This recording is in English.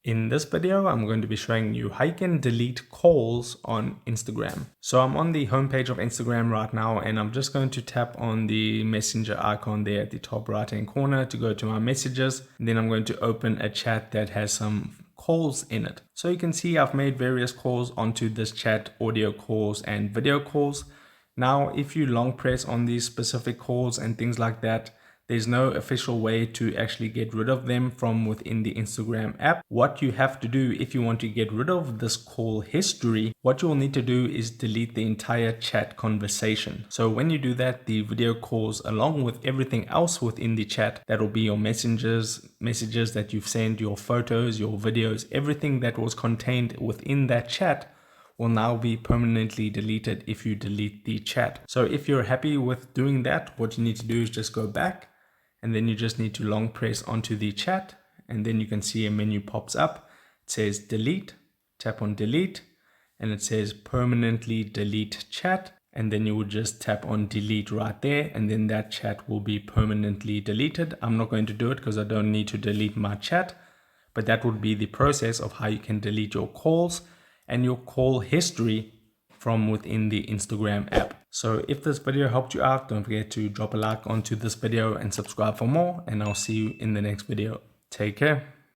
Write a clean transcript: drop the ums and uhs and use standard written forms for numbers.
In this video, I'm going to be showing you how you can delete calls on Instagram. So I'm on the homepage of Instagram right now, and I'm just going to tap on the messenger icon there at the top right hand corner to go to my messages. And then I'm going to open a chat that has some calls in it. So you can see I've made various calls onto this chat, audio calls and video calls. Now, if you long press on these specific calls and things like that, there's no official way to actually get rid of them from within the Instagram app. What you have to do if you want to get rid of this call history, what you'll need to do is delete the entire chat conversation. So when you do that, the video calls along with everything else within the chat, that'll be your messages that you've sent, your photos, your videos, everything that was contained within that chat will now be permanently deleted if you delete the chat. So if you're happy with doing that, what you need to do is just go back, and then you just need to long press onto the chat, and then you can see a menu pops up. It says delete, tap on delete, and it says permanently delete chat, and then you would just tap on delete right there, and then that chat will be permanently deleted. I'm not going to do it because I don't need to delete my chat, but that would be the process of how you can delete your calls and your call history from within the Instagram app. So if this video helped you out, don't forget to drop a like onto this video and subscribe for more, and I'll see you in the next video. Take care.